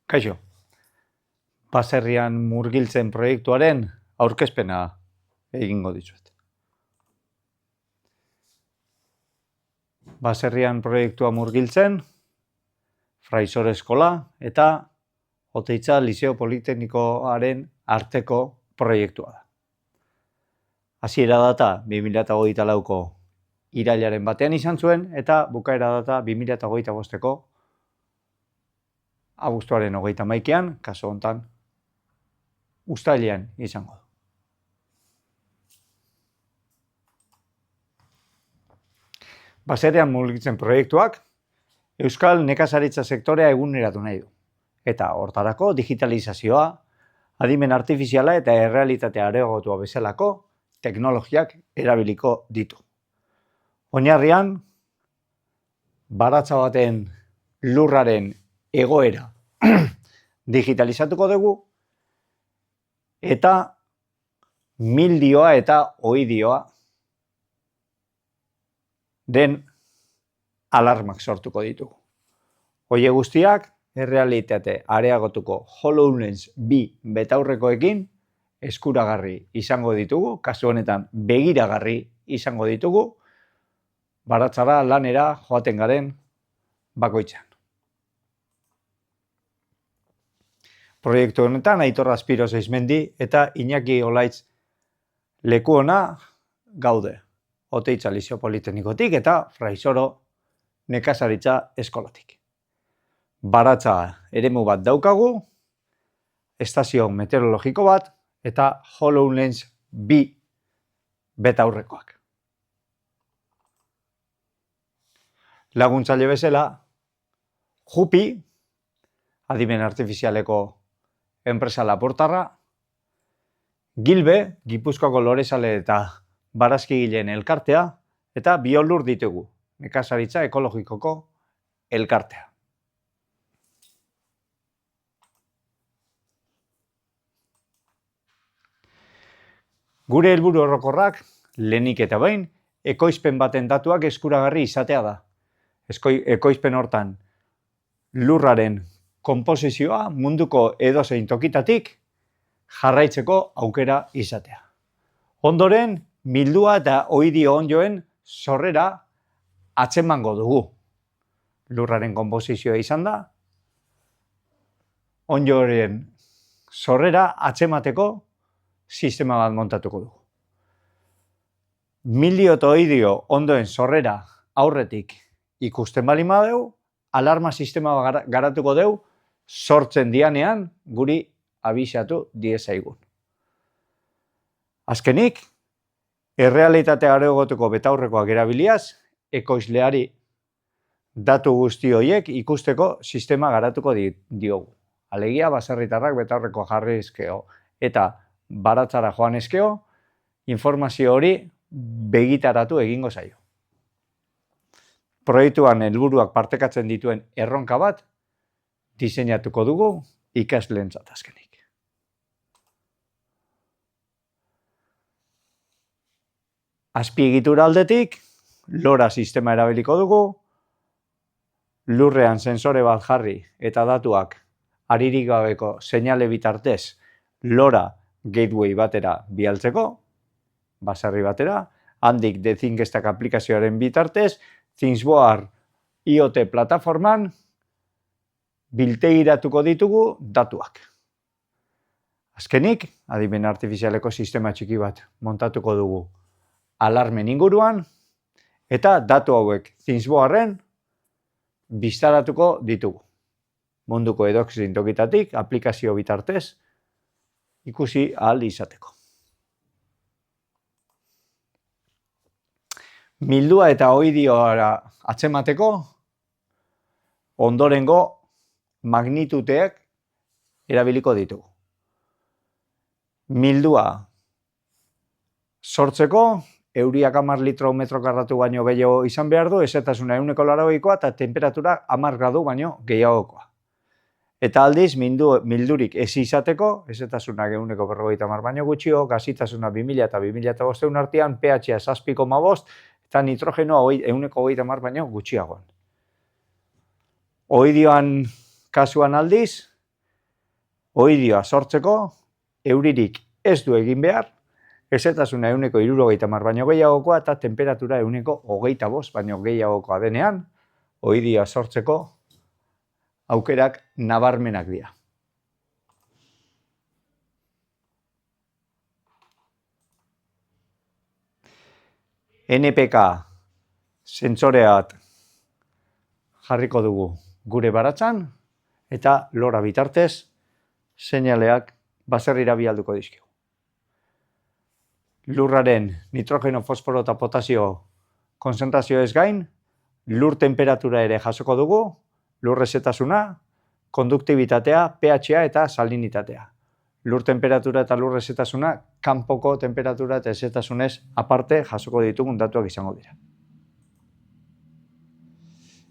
Kaixo, baserrian murgiltzen proiektuaren aurkezpena egingo dizuet. Baserrian proiektua murgiltzen, Fraisor Eskola eta Oteitza Liseo Politeknikoaren arteko proiektua da. Hasiera data 2024ko irailaren batean izan zuen eta bukaera data 2025ko abuztuaren 31ean, kasu hontan, uztailean izango du. Baserrian murgiltzen proiektuak euskal nekazaritza sektorea eguneratu nahi du. Eta hortarako digitalizazioa, adimen artifiziala eta errealitatea areagotua bezalako teknologiak erabiliko ditu. Oinarrian, baratza baten lurraren egoera digitalizatuko dugu eta mildioa eta oidioa den alarmak sortuko ditugu. Hoie guztiak errealitate areagotuko HoloLens 2 betaurrekoekin eskuragarri izango ditugu, kasu honetan begiragarri izango ditugu, baratzara lanera joaten garen bakoitzean. Proiektu honetan Aitor Azpiro Seismendi eta Iñaki Olaitz lekuona gaude. Oteitza Liseo Politeknikotik eta Fraisoro Nekazaritza Eskolatik. Baratza eremu bat daukagu, estazio meteorologiko bat eta HoloLens 2 betaurrekoak. Laguntzaile bezala, Jupi, adimen artifizialeko enpresa lapurtarra, Gilbe, Gipuzkoako Lorezale eta Barazkigileen elkartea, eta Biolur ditugu, nekazaritza ekologikoko elkartea. Gure helburu orokorrak, lehenik eta behin, ekoizpen baten datuak eskuragarri izatea da. Ekoizpen hortan lurraren konposizioa munduko edozein tokitatik jarraitzeko aukera izatea. Ondoren, mildua eta oidio ondjoen sorrera atzemango dugu. Lurraren konposizioa izan da, ondjoen sorrera atzemateko sistema bat montatuko dugu. Mildio eta oidio ondoen sorrera aurretik ikusten baldin badeu, alarma sistema garatuko deu, sortzen dianean guri abisatu diezaigun. Azkenik, errealitatea areagotuko betaurrekoak erabiliaz, ekoizleari datu guzti horiek ikusteko sistema garatuko diogu. Alegia, baserritarrak betaurrekoa jarri ezkeo eta baratzara joan ezkeo, informazio hori begitaratu egingo zaio. Proiektuan helburuak partekatzen dituen erronka bat diseinatuko dugu ikasleentzat azkenik. Azpiegitura aldetik, LoRa sistema erabiliko dugu, lurrean sensore bat jarri eta datuak aririk gabeko seinale bitartez LoRa gateway batera bialtzeko, baserri batera, handik TheThinkStack aplikazioaren bitartez, ThingsBoard IoT plataforman biltegiratuko ditugu datuak. Azkenik, adimen artifizialeko sistema txiki bat montatuko dugu alarmen inguruan, eta datu hauek ThingsBoarden biztaratuko ditugu. Munduko edozein tokitatik, aplikazio bitartez, ikusi ahal izateko. Mildua eta oidioara atzemateko, ondorengo magnituteak erabiliko ditugu. Mildua sortzeko, euriak 10 litro metro karratu baino gehiago izan behar du, ezetasuna 180koa eta temperatura 10 gradu baino gehiagokoa. Eta aldiz, mildurik ez izateko, ezetasunak 150 baino gutxio, gazitasuna 2000 eta 2500 artean, pH-a 7,5 eta nitrogenoa 150 baino gutxiagoan. Oidioan kasuan aldiz, oidioa sortzeko, euririk ez du egin behar, ezetasuna 160 baino gehiagokoa eta temperatura 125 baino gehiagokoa denean, oidioa sortzeko aukerak nabarmenak dira. NPK sentsoreat jarriko dugu gure baratzan eta lora bitartez seinaleak baserrira bialduko dizkigu. Lurraren nitrogeno, fosforo eta potasio konzentrazio ez gain, lur temperatura ere jasoko dugu, lur ezetasuna, konduktibitatea, pH-a eta salinitatea. Lur temperatura eta lur ezetasuna, kanpoko temperatura eta ezetasunez aparte jasoko ditugun datuak izango dira.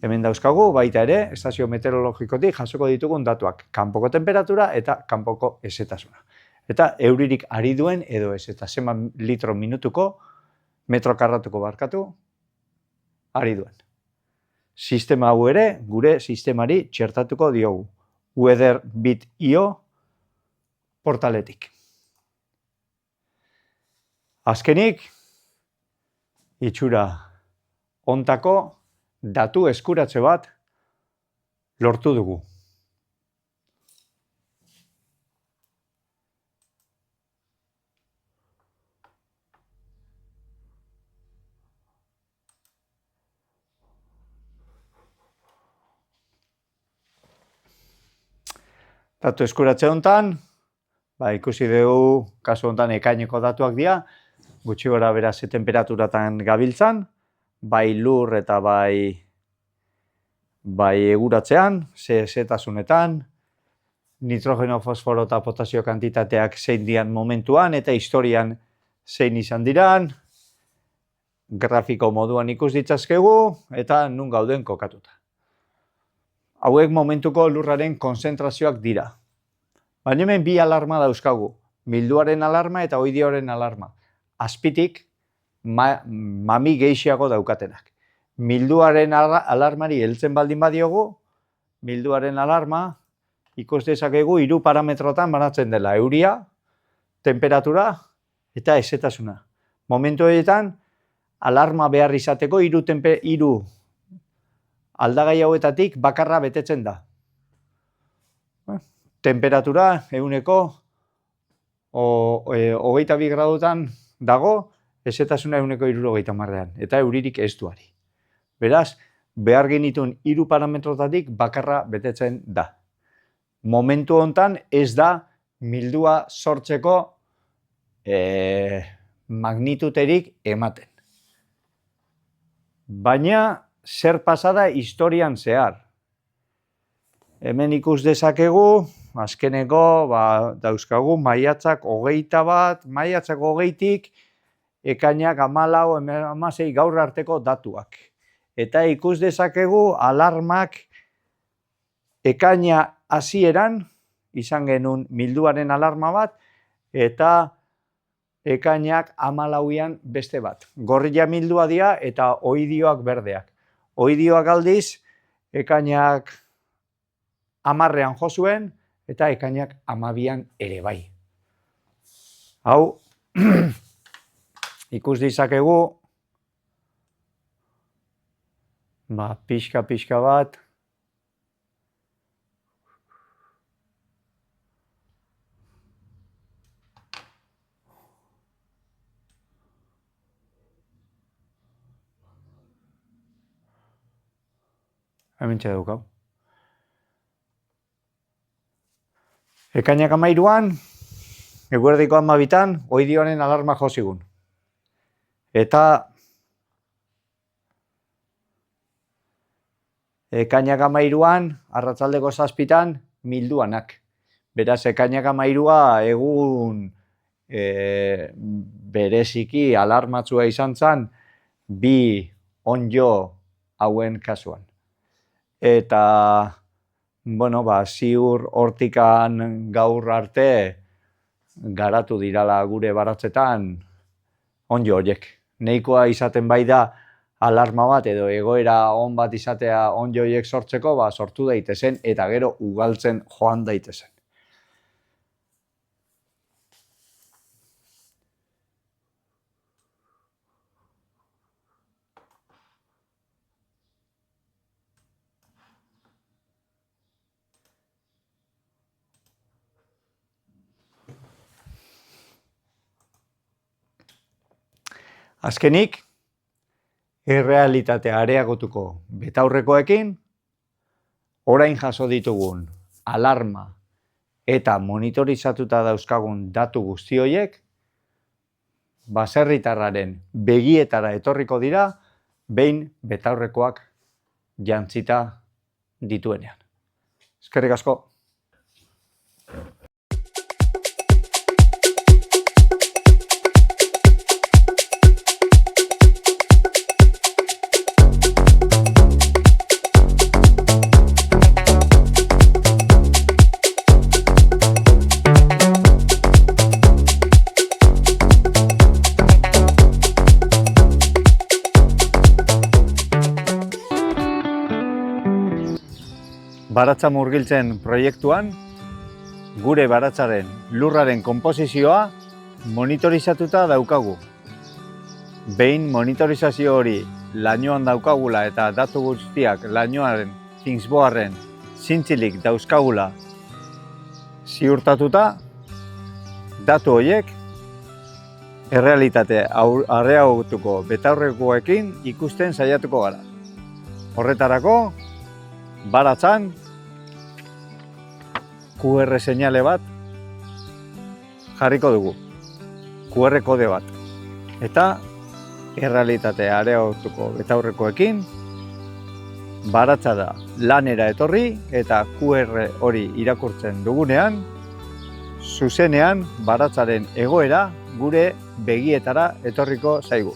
Hemen dauzkagu, baita ere, estazio meteorologikotik jasoko ditugun datuak, kanpoko temperatura eta kanpoko ezetasuna. Eta euririk ari duen edo ez, eta zenbat litro minutuko, metro karratuko barkatu, ari duen. Sistema hau ere, gure sistemari txertatuko diogu. WeatherBit.io portaletik. Azkenik, itxura hontako datu eskuratze bat lortu dugu. Datu eskuratze hontan, ikusi dugu, kasu hontan ekaineko datuak dira, gutxi gora bera ze temperaturatan gabiltzan, bai lur eta bai eguratzean, ze ezetasunetan, nitrogeno, fosforo eta potasio kantitateak zein dian momentuan eta historian zein izan diran, grafiko moduan ikus ditzazkegu eta nun gauden kokatuta. Hauek momentuko lurraren konzentrazioak dira. Baina hemen bi alarma dauzkagu, milduaren alarma eta oidioaren alarma. Azpitik, mami gehiago daukatenak. Milduaren alarmari heltzen baldin badiogu, milduaren alarma ikus dezakegu 3 parametrotan banatzen dela, euria, temperatura eta ezetasuna. Momentu horietan, alarma behar izateko 3 aldagai hauetatik bakarra betetzen da. Temperatura 122 gradutan dago, ezetasuna 170 eta euririk ez duari. Beraz, behar genituen 3 parametrotatik bakarra betetzen da. Momentu hontan ez da mildua sortzeko magnituterik ematen. Baina, zer pasada historian zehar. Hemen ikus dezakegu, azkeneko dauzkagu maiatzak 21, maiatzak 20tik, ekainak 14, 16 gaur arteko datuak. Eta ikus dezakegu alarmak ekaina hasieran izan genuen milduaren alarma bat, eta ekainak 14an beste bat. Gorria mildua dira eta oidioak berdeak. Oidioak aldiz, ekainak 10ean jo zuen eta ekainak 12an ere bai. Hau, ikus dezakegu, pixka bat, Hementxe daukau. Ekainak 13an, eguerdiko 12an, oidioaren alarma jo zigun. Eta ekainak 13an, arratsaldeko 7an, milduanak. Beraz, ekainak 13a egun bereziki alarmatzua izan zen, bi onjo hauen kasuan. Eta, bueno, ziur hortikan gaur arte garatu dirala gure baratzetan onjo horiek. Nahikoa izaten bai da alarma bat edo egoera on bat izatea onjo horiek sortzeko, sortu daitezen eta gero ugaltzen joan daitezen. Azkenik, errealitatea areagotuko betaurrekoekin, orain jaso ditugun alarma eta monitorizatuta dauzkagun datu guzti horiek, baserritarraren begietara etorriko dira, behin betaurrekoak jantzita dituenean. Eskerrik asko. Baratza murgiltzen proiektuan, gure baratzaren lurraren konposizioa monitorizatuta daukagu. Behin monitorizazio hori lainoan daukagula eta datu guztiak lainoaren Kingsboarren zintzilik dauzkagula ziurtatuta, datu horiek errealitate areagotuko betaurrekoekin ikusten saiatuko gara. Horretarako, baratzan QR seinale bat jarriko dugu, QR kode bat. Eta errealitate areagotuko betaurrekoekin baratza da lanera etorri eta QR hori irakurtzen dugunean, zuzenean baratzaren egoera gure begietara etorriko zaigu.